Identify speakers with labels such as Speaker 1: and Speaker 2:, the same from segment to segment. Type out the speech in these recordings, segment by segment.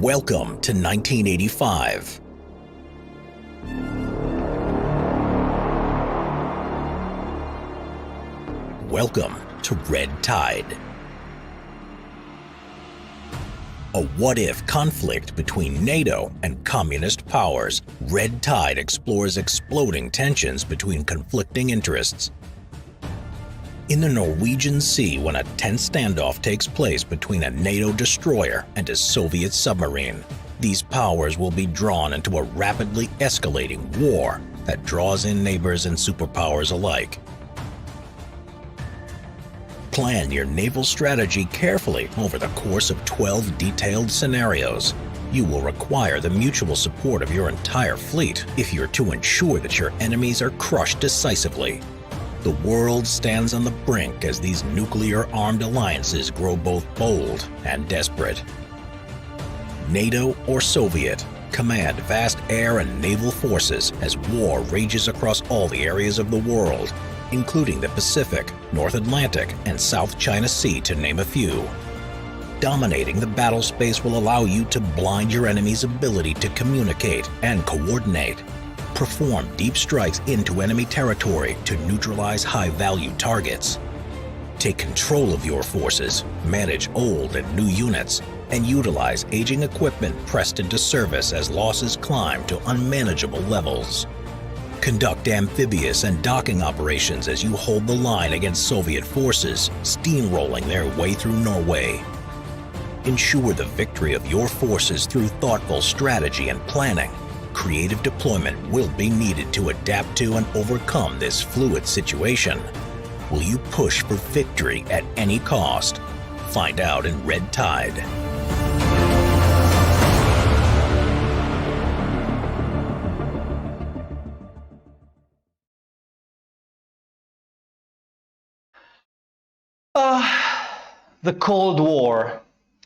Speaker 1: Welcome to 1985. Welcome to Red Tide. A what-if conflict between NATO and communist powers, Red Tide explores exploding tensions between conflicting interests. In the Norwegian Sea, when a tense standoff takes place between a NATO destroyer and a Soviet submarine, these powers will be drawn into a rapidly escalating war that draws in neighbors and superpowers alike. Plan your naval strategy carefully over the course of 12 detailed scenarios. You will require the mutual support of your entire fleet if you're to ensure that your enemies are crushed decisively. The world stands on the brink as these nuclear-armed alliances grow both bold and desperate. NATO or Soviet, command vast air and naval forces as war rages across all the areas of the world, including the Pacific, North Atlantic, and South China Sea, to name a few. Dominating the battle space will allow you to blind your enemy's ability to communicate and coordinate. Perform deep strikes into enemy territory to neutralize high-value targets. Take control of your forces, manage old and new units, and utilize aging equipment pressed into service as losses climb to unmanageable levels. Conduct amphibious and docking operations as you hold the line against Soviet forces, steamrolling their way through Norway. Ensure the victory of your forces through thoughtful strategy and planning. Creative deployment will be needed to adapt to and overcome this fluid situation. Will you push for victory at any cost? Find out in Red Tide.
Speaker 2: The Cold War,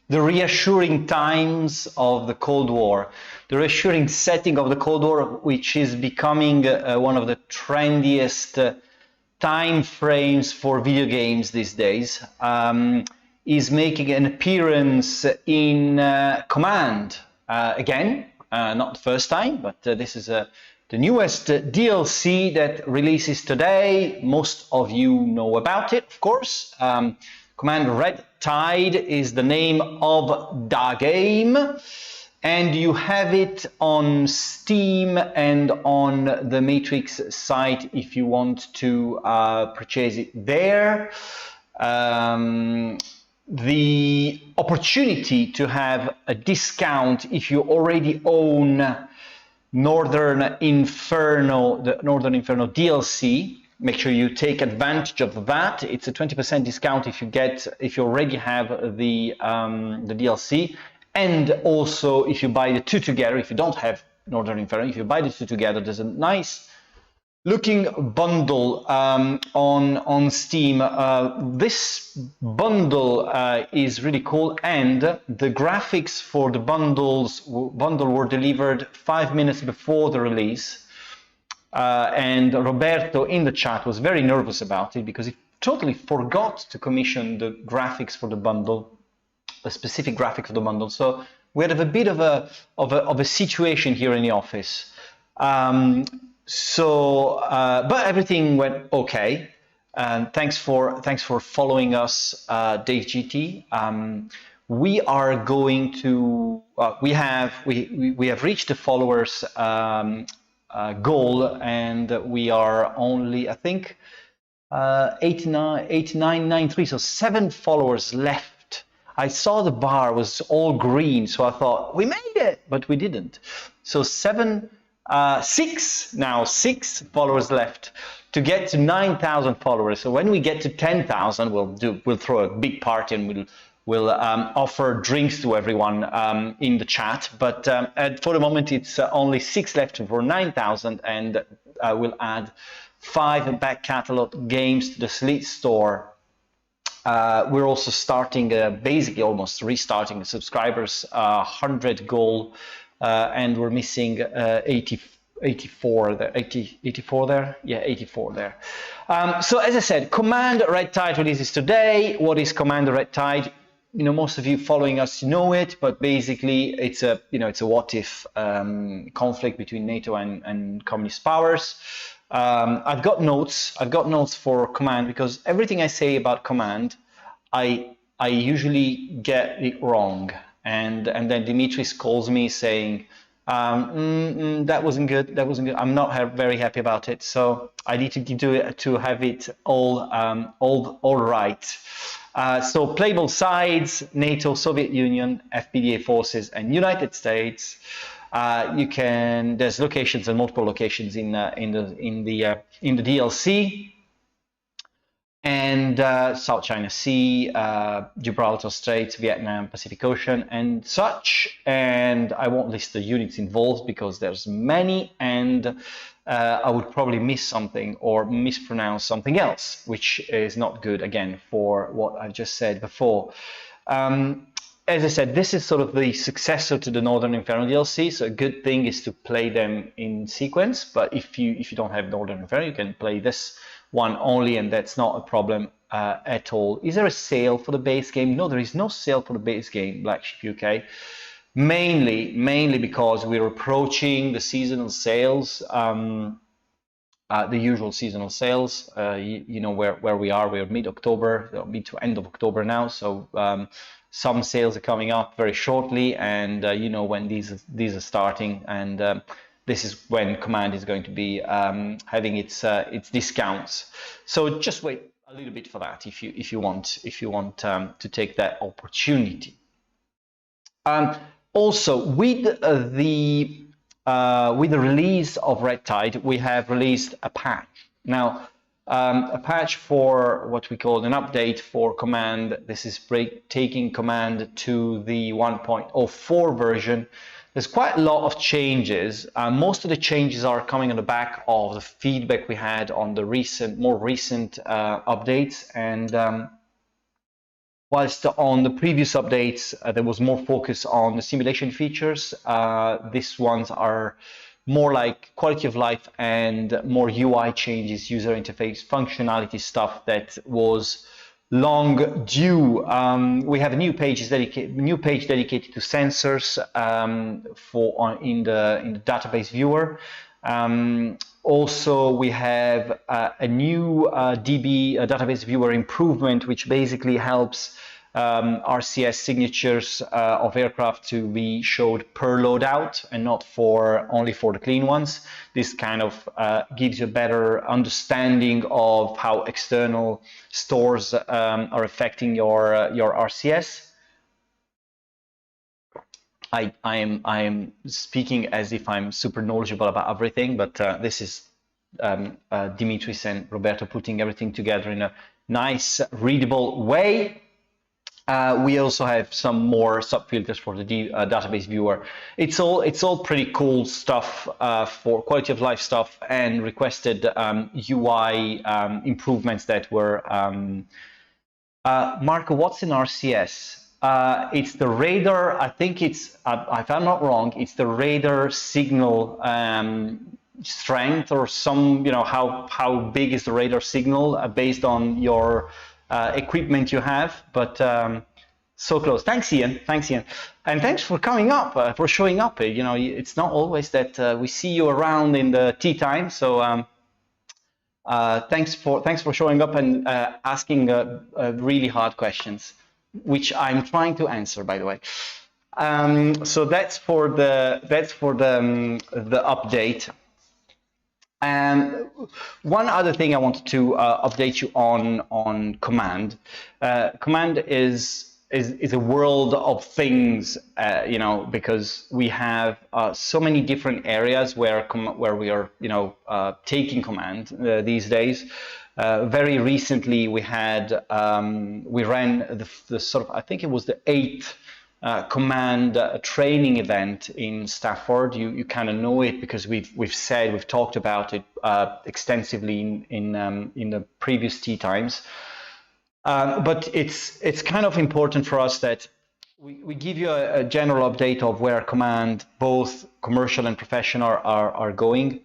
Speaker 2: the reassuring times of the Cold War, the reassuring setting of the Cold War, which is becoming one of the trendiest time frames for video games these days, is making an appearance in Command again, not the first time, but this is the newest DLC that releases today. Most of you know about it, of course. Command Red Tide is the name of the game, and you have it on Steam and on the Matrix site if you want to purchase it there. The opportunity to have a discount if you already own Northern Inferno, the Northern Inferno DLC. Make sure you take advantage of that. It's a 20% discount if you already have the DLC, and also if you buy the two together. If you don't have Northern Inferno, if you buy the two together, there's a nice looking bundle on Steam. This bundle is really cool, and the graphics for the bundle were delivered 5 minutes before the release. And Roberto in the chat was very nervous about it because he totally forgot to commission the graphics for the bundle, a specific graphic for the bundle. So we had a bit of a situation here in the office. But everything went okay. Thanks for following us, Dave GT. We are going to we have reached the followers goal, and we are only, I think, 8993, so 7 followers left. I saw the bar was all green, so I thought we made it, but we didn't. So 6 followers left to get to 9,000 followers. So when we get to 10,000, we'll throw a big party and we'll offer drinks to everyone in the chat. But for the moment, it's only 6 left for 9,000, and we'll add 5 back catalog games to the Slit store. We're also starting, basically almost restarting the subscribers 100 goal, and we're missing 84 there. 84 there? Yeah, 84 there. So as I said, Command Red Tide releases today. What is Command Red Tide? most of you following us know it, but basically it's a what if conflict between NATO and communist powers. I've got notes for command, because everything I say about command, I usually get it wrong, and then Dimitris calls me saying, that wasn't good. I'm not very happy about it. So I need to do it to have it all right. So play both sides: NATO, Soviet Union, FPDA forces, and United States. There's locations and multiple locations in the DLC. And South China Sea, Gibraltar Straits, Vietnam, Pacific Ocean, and such. And I won't list the units involved because there's many, and I would probably miss something or mispronounce something else, which is not good, again, for what I've just said before. As I said, this is sort of the successor to the Northern Inferno DLC, so a good thing is to play them in sequence. But if you don't have Northern Inferno, you can play this one only, and that's not a problem at all. Is there a sale for the base game? No, there is no sale for the base game, Black Sheep UK. Mainly because we're approaching the seasonal sales, the usual seasonal sales. You know where we are. We're mid-October, mid to end of October now. So some sales are coming up very shortly, and you know when these are starting, and this is when Command is going to be having its discounts. So just wait a little bit for that if you want to take that opportunity. Also, with the release of Red Tide, we have released a patch. Now, a patch for what we call an update for Command. This is taking Command to the 1.04 version. There's quite a lot of changes. Most of the changes are coming on the back of the feedback we had on the more recent updates. And whilst on the previous updates, there was more focus on the simulation features, these ones are more like quality of life and more UI changes, user interface functionality stuff that was long due. We have a new page dedicated to sensors in the database viewer. Also, we have a new database viewer improvement, which basically helps RCS signatures of aircraft to be showed per loadout and not only for the clean ones. This kind of gives you a better understanding of how external stores are affecting your RCS. I am speaking as if I'm super knowledgeable about everything, but this is Dimitris and Roberto putting everything together in a nice, readable way. We also have some more sub-filters for the database viewer. It's all pretty cool stuff for quality of life stuff and requested UI improvements that were. Marco, what's in RCS? It's the radar. I think it's, if I'm not wrong, it's the radar signal strength, or some, how big is the radar signal based on your equipment you have. But so close. Thanks, Ian. And thanks for coming up, for showing up. It's not always that we see you around in the tea time. So thanks for showing up and asking really hard questions, which I'm trying to answer, by the way. So that's for the update. And one other thing I wanted to update you on Command. Command is a world of things, because we have so many different areas where we are, taking Command these days. Very recently, we ran the sort of, I think it was the 8th Command training event in Stafford. You kind of know it because we've talked about it extensively in the previous tea times. But it's kind of important for us that we give you a general update of where Command, both commercial and professional, are going.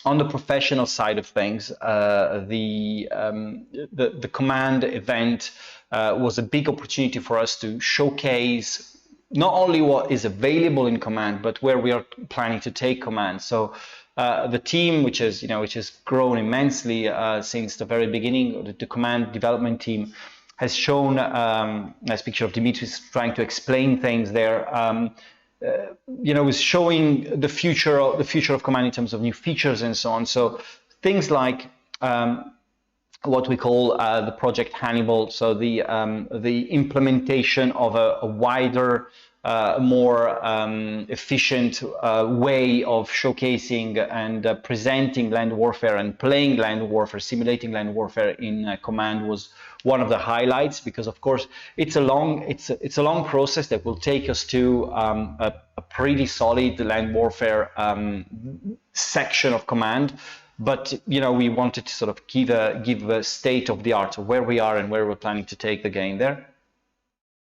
Speaker 2: On the professional side of things, the Command event was a big opportunity for us to showcase not only what is available in Command, but where we are planning to take Command. So the team, which has grown immensely since the very beginning, the Command development team, has shown nice picture of Dimitris trying to explain things there. Is showing the future of Command in terms of new features and so on. So things like what we call the Project Hannibal, so the implementation of a wider, more efficient way of showcasing and presenting land warfare and playing land warfare, simulating land warfare in Command was one of the highlights, because of course it's a long process that will take us to a pretty solid land warfare section of Command. But we wanted to sort of give a state of the art of where we are and where we're planning to take the game there.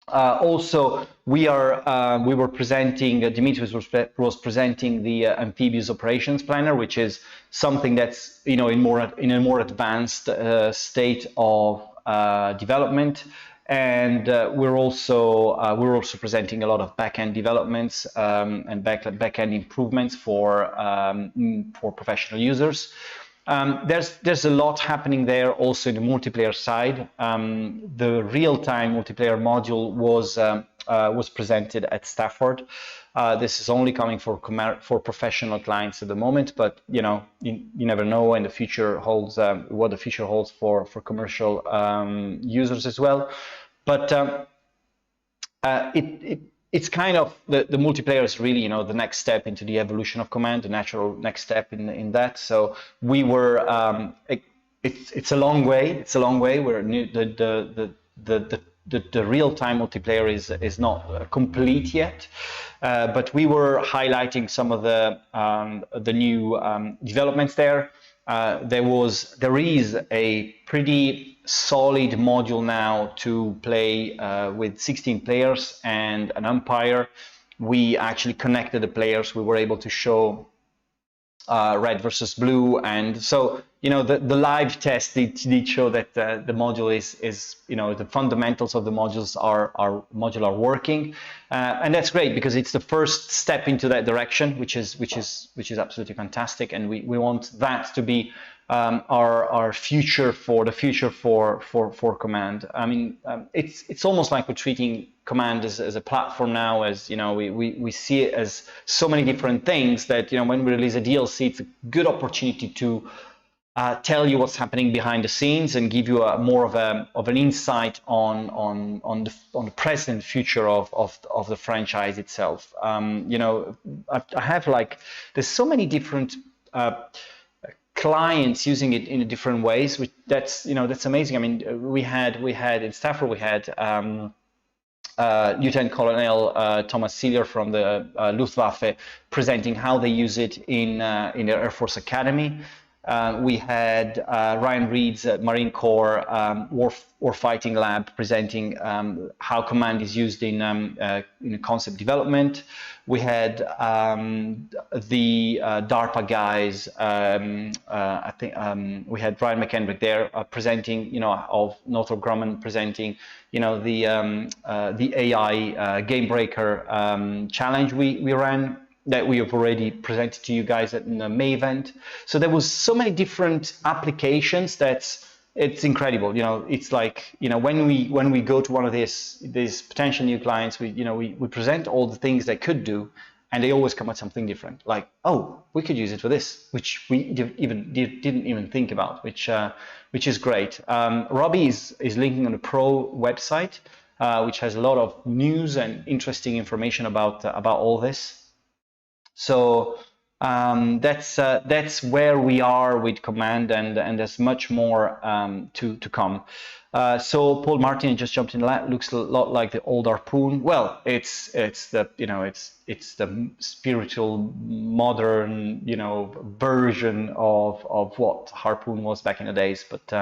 Speaker 2: Also, we were presenting. Dimitris was presenting the Amphibious Operations Planner, which is something that's in a more advanced state of development. And we're also presenting a lot of back-end developments and back-end improvements for professional users. There's a lot happening there also in the multiplayer side. The real-time multiplayer module was presented at Stafford. This is only coming for professional clients at the moment, but you never know, and the future holds what the future holds for commercial users as well. But it's kind of the multiplayer is really the next step into the evolution of Command, the natural next step in that. So we were it's a long way. It's a long way. We're the real-time multiplayer is not complete yet, but we were highlighting some of the new developments there. There is a pretty solid module now to play with 16 players and an umpire. We actually connected the players. We were able to show red versus blue, and so the live test did show that the module is the fundamentals of the modules are working, and that's great because it's the first step into that direction, which is absolutely fantastic, and we want that to be our future for Command. I mean, it's almost like we're treating Command as a platform now, as we see it as so many different things that when we release a DLC, it's a good opportunity to tell you what's happening behind the scenes and give you more of an insight on the present and future of the franchise itself. I have there's so many different clients using it in different ways, which that's amazing. I mean, we had in Stafford we had Lieutenant Colonel Thomas Sealer from the Luftwaffe presenting how they use it in their Air Force Academy. We had Ryan Reed's Marine Corps Warfighting Lab presenting how Command is used in concept development. We had the DARPA guys. I think we had Ryan McKendrick there presenting, of Northrop Grumman presenting, the AI Game Breaker challenge we ran, that we have already presented to you guys in the May event. So there was so many different applications that it's incredible. It's like, when we go to one of these potential new clients, we present all the things they could do, and they always come at something different. Like, oh, we could use it for this, which we didn't even think about, which is great. Robbie is linking on the Pro website, which has a lot of news and interesting information about all this. So that's where we are with Command, and there's much more to come. So Paul Martin just jumped in. Looks a lot like the old Harpoon. Well, it's the the spiritual modern version of what Harpoon was back in the days. But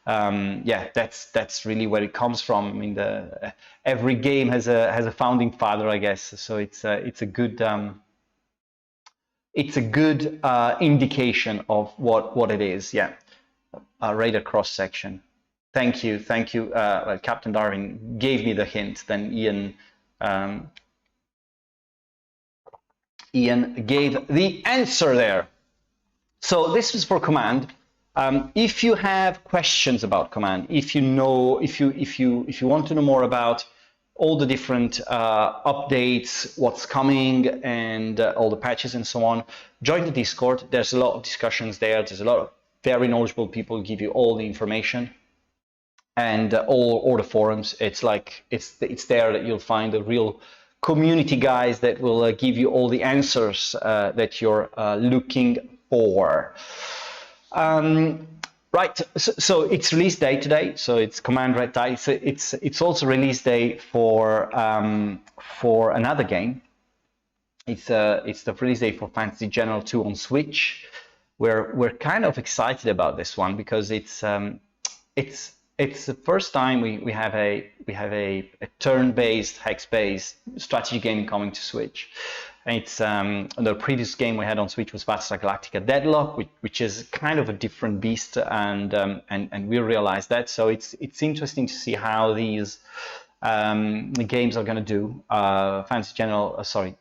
Speaker 2: yeah, that's really where it comes from. I mean, every game has a founding father, I guess. So it's a good. It's a good indication of what it is. Yeah, radar cross section. thank you. Well, Captain Darwin gave me the hint. Then Ian gave the answer there. So this is for command. If you have questions about command, if you want to know more about all the different updates, what's coming, and all the patches and so on, join the Discord. There's a lot of discussions there. There's a lot of very knowledgeable people give you all the information, and all the forums. It's like it's there that you'll find the real community guys that will give you all the answers that you're looking for. Right, so it's release day today. So it's Command Red Tide. It's also release day for another game. It's the release day for Fantasy General 2 on Switch. We're kind of excited about this one because it's the first time we have a turn-based, hex-based strategy game coming to Switch. It's the previous game we had on Switch was Battlestar Galactica Deadlock, which is kind of a different beast, and we realized that. So it's interesting to see how these games are going to do. Fantasy General, Battlestar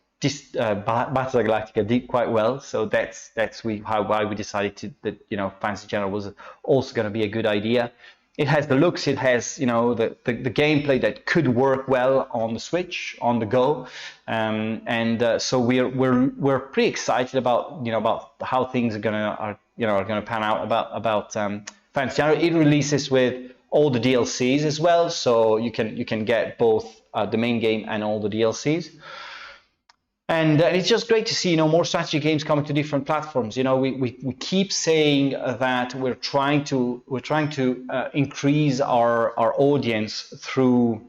Speaker 2: Galactica did quite well, so that's why we decided that Fantasy General was also going to be a good idea. It has the looks, it has the gameplay that could work well on the Switch, on the go, so we're pretty excited about how things are gonna pan out about Fantasy General. It releases with all the DLCs as well, so you can get both the main game and all the DLCs. And it's just great to see, more strategy games coming to different platforms. We keep saying that we're trying to increase our audience through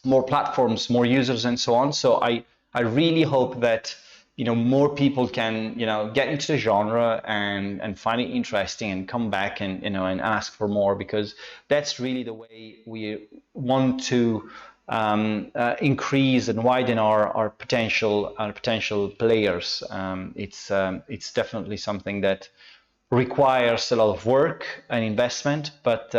Speaker 2: more platforms, more users, and so on. So I really hope that more people can get into the genre and find it interesting and come back and and ask for more, because that's really the way we want to increase and widen our potential players. It's definitely something that requires a lot of work and investment, but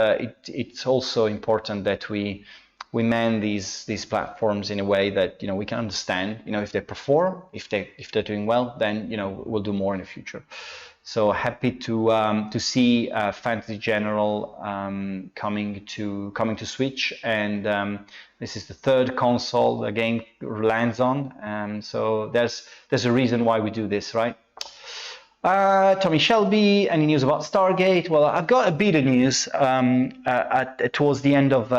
Speaker 2: it's also important that we man these platforms in a way that we can understand. If they perform, if they're doing well, then we'll do more in the future. So happy to see Fantasy General coming to Switch, and this is the third console the game lands on. So there's a reason why we do this, right? Tommy Shelby, any news about Stargate? Well, I've got a bit of news towards the end of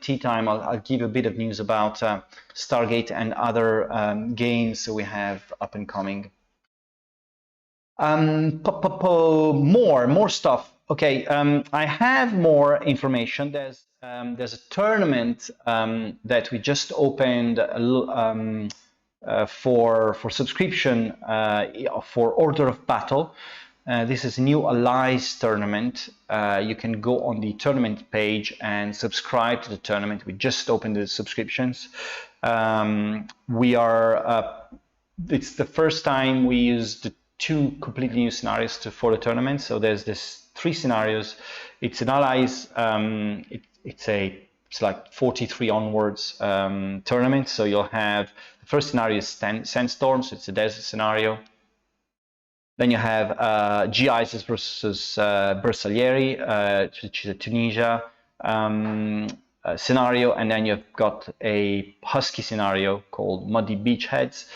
Speaker 2: tea time. I'll give a bit of news about Stargate and other games we have up and coming. More stuff. Okay, I have more information. There's a tournament that we just opened for subscription for Order of Battle. This is a new Allies tournament. You can go on the tournament page and subscribe to the tournament. We just opened the subscriptions. It's the first time we used two completely new scenarios for the tournament. So there's this 3 scenarios. It's an Allies. It's like 43 onwards tournament. So you'll have the first scenario is Sandstorm, so it's a desert scenario. Then you have GIs versus Bersaglieri, which is a Tunisia scenario, and then you've got a Husky scenario called Muddy Beachheads.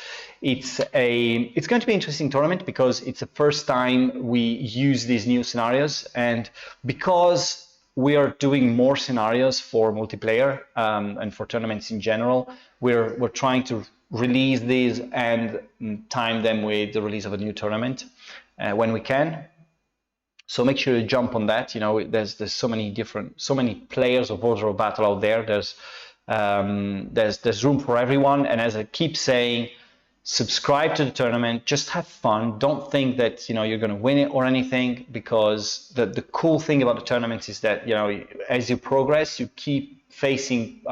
Speaker 2: It's going to be an interesting tournament because it's the first time we use these new scenarios, and because we are doing more scenarios for multiplayer and for tournaments in general, we're trying to release these and time them with the release of a new tournament when we can. So make sure you jump on that. There's so many players of Order of Battle out there. There's room for everyone, and as I keep saying, subscribe to the tournament, just have fun. Don't think that you're going to win it or anything, because the cool thing about the tournaments is that as you progress, you keep facing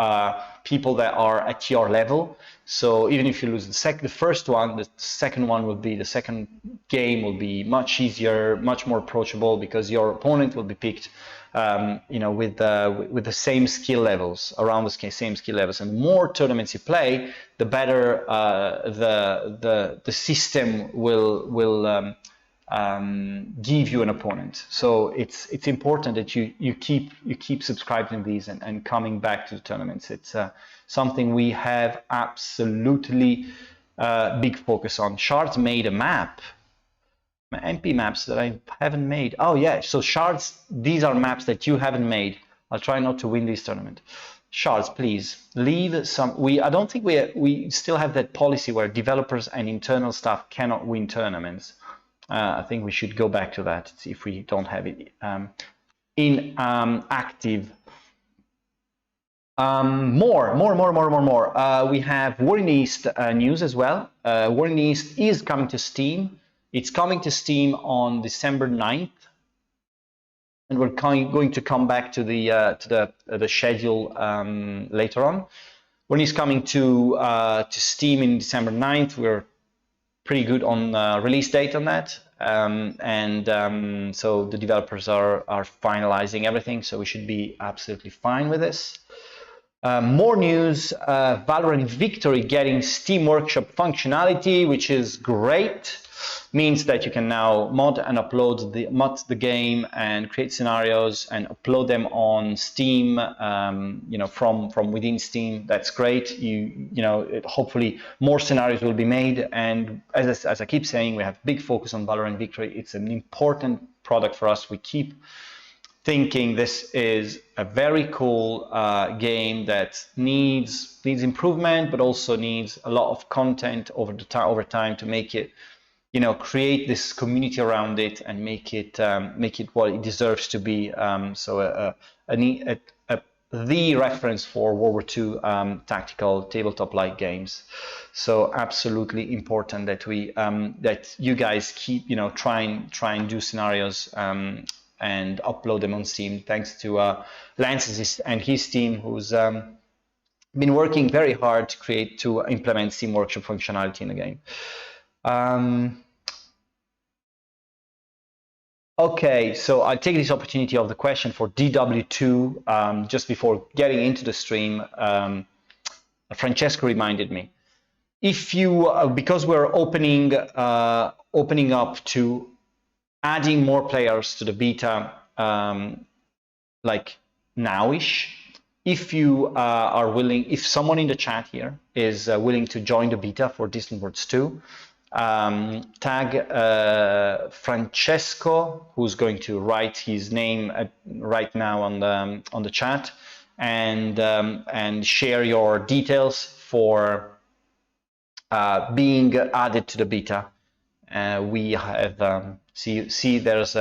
Speaker 2: people that are at your level. So even if you lose the first one, the second game will be much easier, much more approachable, because your opponent will be picked you know, with the same skill levels, around the same skill levels. And the more tournaments you play, the better the system will give you an opponent. So it's important that you keep subscribing to these and coming back to the tournaments. It's something we have absolutely big focus on. Shards made a map, MP maps that I haven't made. Oh yeah, so Shards, these are maps that you haven't made. I'll try not to win this tournament. Shards, please leave some. I don't think we still have that policy where developers and internal staff cannot win tournaments. I think we should go back to that if we don't have it in active. More. We have War in the East news as well. War in the East is coming to Steam. It's coming to Steam on December 9th, and we're going to come back to the schedule later on. War in the East coming to Steam in December 9th. We're pretty good on release date on that, so the developers are finalizing everything, so we should be absolutely fine with this. More news, Valorant Victory getting Steam Workshop functionality, which is great. Means that you can now mod and upload the game and create scenarios and upload them on Steam, you know, from within Steam. That's great. Hopefully more scenarios will be made. And as I keep saying, we have big focus on Valorant Victory. It's an important product for us. We keep thinking this is a very cool game that needs improvement, but also needs a lot of content over time to make it, you know, create this community around it and make it what it deserves to be. The reference for World War II tactical tabletop-like games. So absolutely important that that you guys keep, you know, try and do scenarios and upload them on Steam. Thanks to Lance and his team, who's been working very hard to implement Steam Workshop functionality in the game. Okay, so I take this opportunity of the question for DW2 just before getting into the stream. Francesco reminded me, if you because we're opening up to adding more players to the beta, like nowish. If you are willing, if someone in the chat here is willing to join the beta for Distant Worlds 2, tag Francesco, who's going to write his name right now on the chat, and share your details for being added to the beta. We have see there's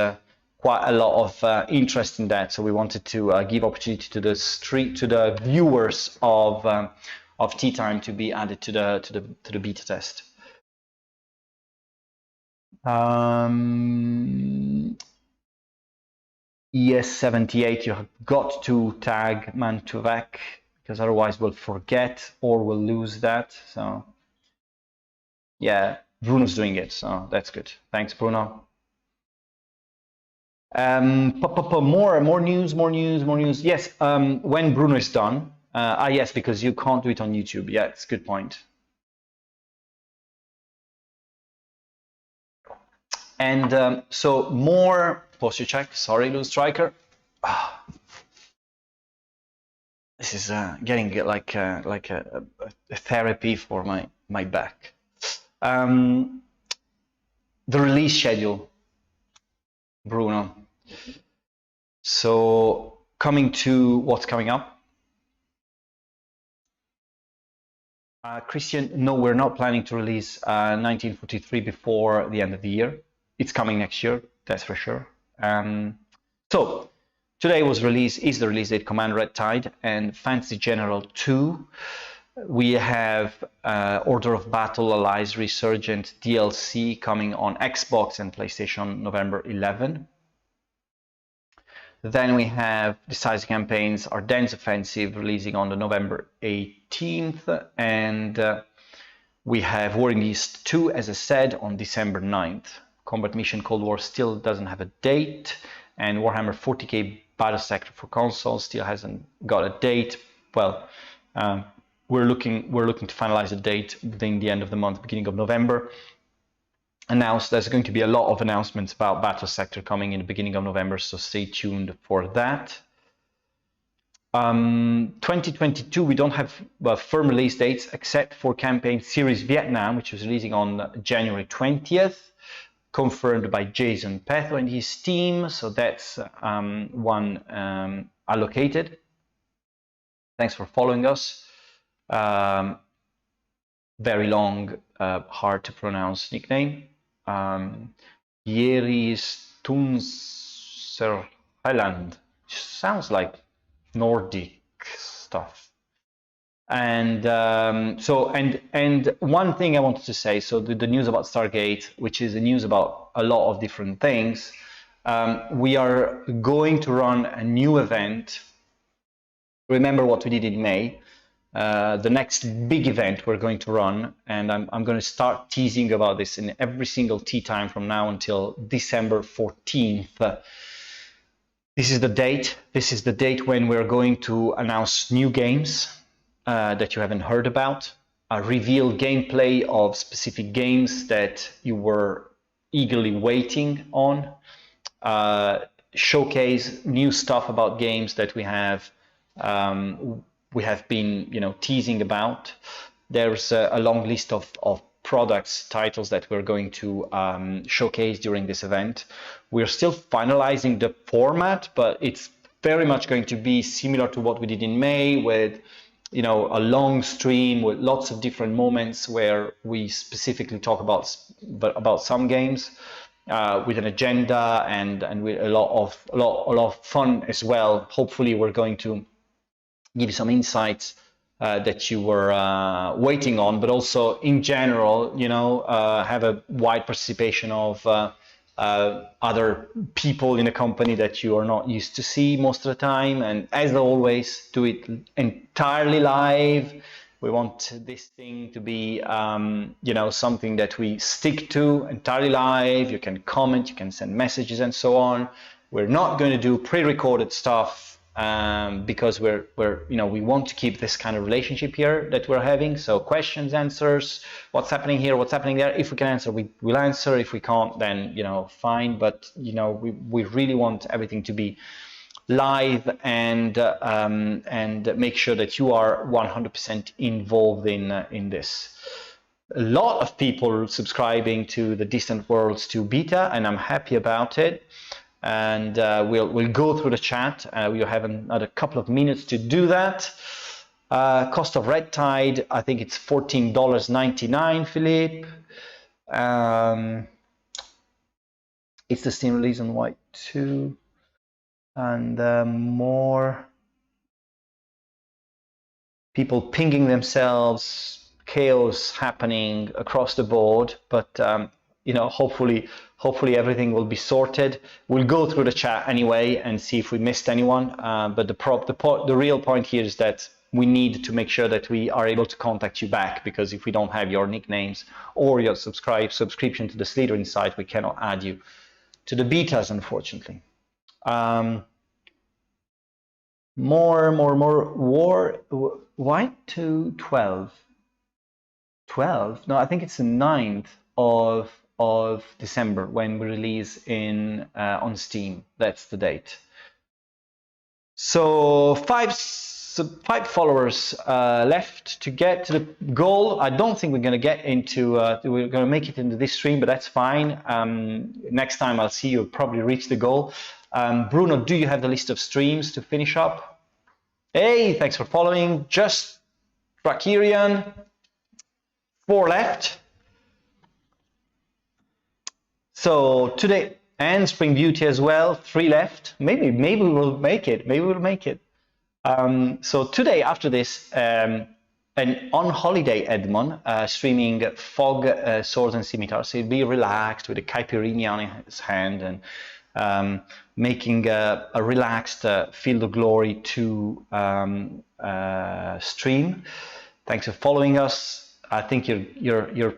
Speaker 2: quite a lot of interest in that, so we wanted to give opportunity to the viewers of Tea Time to be added to the beta test. ES78, you have got to tag Mantuvek, because otherwise we'll forget or we'll lose that. So yeah, Bruno's doing it, so that's good. Thanks, Bruno. More news. Yes, when Bruno is done. Yes, because you can't do it on YouTube. Yeah, it's a good point. And so more posture check. Sorry, Lone Striker. This is getting like a therapy for my back. The release schedule, Bruno. So coming to what's coming up. Christian, no, we're not planning to release 1943 before the end of the year. It's coming next year, that's for sure. So today is the release date, Command Red Tide and Fantasy General 2. We have Order of Battle Allies Resurgent DLC coming on Xbox and PlayStation November 11. Then we have Decisive Campaigns Ardennes Offensive releasing on the November 18th. And we have War in the East 2, as I said, on December 9th. Combat Mission Cold War still doesn't have a date. And Warhammer 40k Battle Sector for console still hasn't got a date. Well, we're looking to finalize a date within the end of the month, beginning of November. There's going to be a lot of announcements about Battle Sector coming in the beginning of November, so stay tuned for that. 2022, we don't have firm release dates except for campaign Series Vietnam, which was releasing on January 20th, confirmed by Jason Petho and his team. So that's one allocated. Thanks for following us. Very long, hard to pronounce nickname. Yeris Tunserheland. Sounds like Nordic stuff. And one thing I wanted to say, so the news about Stargate, which is the news about a lot of different things, we are going to run a new event. Remember what we did in May. The next big event we're going to run, and I'm going to start teasing about this in every single tea time from now until December 14th. This is the date. This is the date when we're going to announce new games that you haven't heard about, reveal gameplay of specific games that you were eagerly waiting on, showcase new stuff about games that we have been, teasing about. There's a long list of products, titles that we're going to showcase during this event. We're still finalizing the format, but it's very much going to be similar to what we did in May, with a long stream with lots of different moments where we specifically talk about some games with an agenda and with a lot of fun as well. Hopefully, we're going to give you some insights that you were waiting on, but also in general, have a wide participation of other people in a company that you are not used to see most of the time. And as always, do it entirely live. We want this thing to be, something that we stick to entirely live. You can comment, you can send messages and so on. We're not going to do pre-recorded stuff. Because we want to keep this kind of relationship here that we're having. So questions, answers, what's happening here, what's happening there. If we can answer, we'll answer. If we can't, then fine. But we really want everything to be live and make sure that you are 100% involved in this. A lot of people subscribing to the Distant Worlds 2 beta, and I'm happy about it. And we'll go through the chat. We'll have another couple of minutes to do that. Cost of Red Tide, I think it's $14.99, Philippe. It's the Steam release on White 2. And more people pinging themselves, chaos happening across the board, but hopefully everything will be sorted. We'll go through the chat anyway and see if we missed anyone. But the real point here is that we need to make sure that we are able to contact you back, because if we don't have your nicknames or your subscription to the Slitherine site, we cannot add you to the betas, unfortunately. More. Why to 12? 12? No, I think it's the 9th of December when we release on Steam. That's the date. So five followers left to get to the goal. I don't think we're going to get into we're going to make it into this stream, but that's fine. Next time I'll see you probably reach the goal. Bruno, do you have the list of streams to finish up? Hey, thanks for following. Just Drakirian, 4 left. So today, and Spring Beauty as well, 3 left. Maybe we'll make it. So today, after this, and on holiday Edmond, streaming Fog, Swords and Scimitars. So he'll be relaxed with a caipirinha on his hand and making a relaxed Field of Glory 2 stream. Thanks for following us. I think you're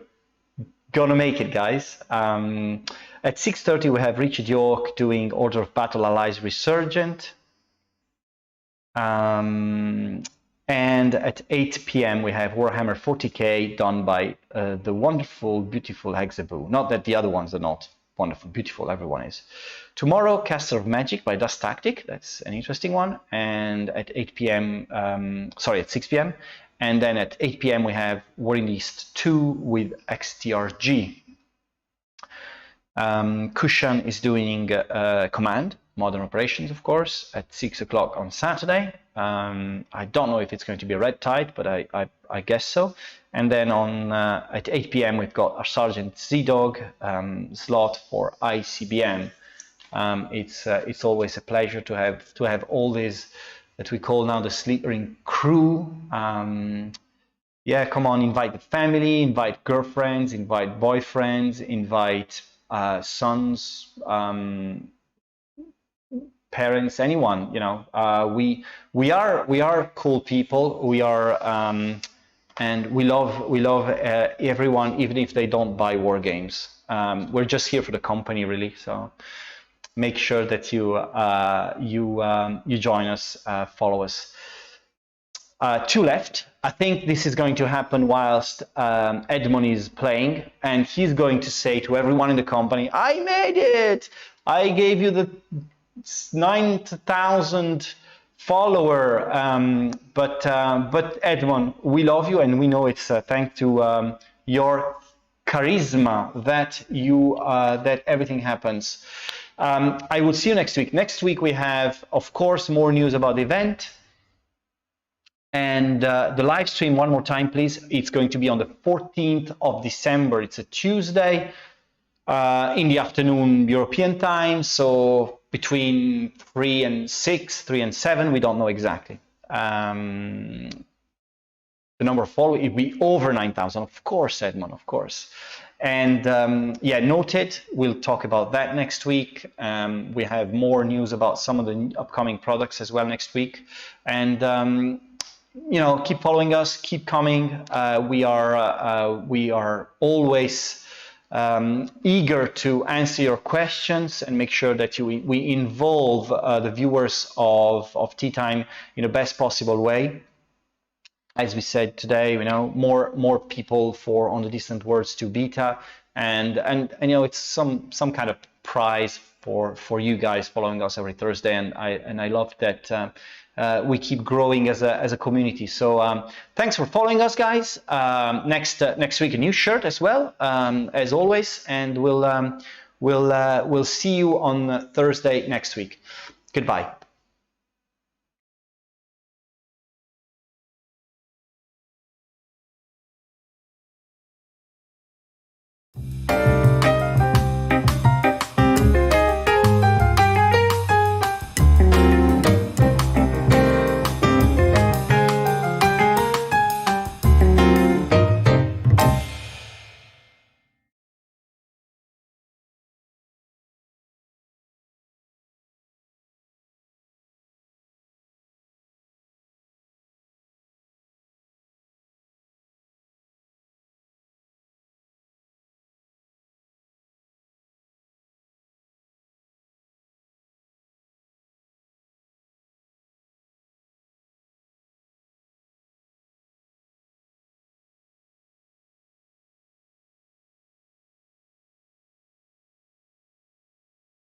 Speaker 2: gonna make it, guys. At 6:30 we have Richard York doing Order of Battle Allies Resurgent. And at 8 p.m. we have Warhammer 40k done by the wonderful, beautiful Hexaboo. Not that the other ones are not wonderful, beautiful, everyone is. Tomorrow, Caster of Magic by Dust Tactic. That's an interesting one. And at 8 p.m., sorry, at 6 p.m. And then at 8 p.m. we have Warring East 2 with XTRG. Kushan is doing Command, Modern Operations, of course, at 6 o'clock on Saturday. I don't know if it's going to be a red tide, but I guess so. And then on at 8 p.m. we've got our Sergeant Z-Dog slot for ICBM. It's always a pleasure to have all these that we call now the Slitherine crew. Yeah, come on, invite the family, invite girlfriends, invite boyfriends, invite sons, parents, anyone. You know, we are cool people. We are, and we love everyone, even if they don't buy war games. We're just here for the company, really. So make sure that you join us, follow us. Two left. I think this is going to happen whilst Edmond is playing, and he's going to say to everyone in the company, I made it! I gave you the 9,000 follower, but Edmond, we love you, and we know it's thanks to your charisma that that everything happens. I will see you next week. Next week we have, of course, more news about the event. And the live stream, one more time, please. It's going to be on the 14th of December. It's a Tuesday in the afternoon European time. So between 3 and 6, 3 and 7, we don't know exactly. The number of followers, it will be over 9,000, of course, Edmond, of course. And yeah, note it. We'll talk about that next week. We have more news about some of the upcoming products as well next week. And you know, keep following us, keep coming. We are always eager to answer your questions and make sure that we involve the viewers of Tea Time in the best possible way. As we said today, you know, more people for On the Distant Worlds 2 beta, and you know, it's some kind of prize for you guys following us every Thursday, and I love that. We keep growing as a community. So thanks for following us, guys. Next week a new shirt as well, as always, and we'll see you on Thursday next week. Goodbye.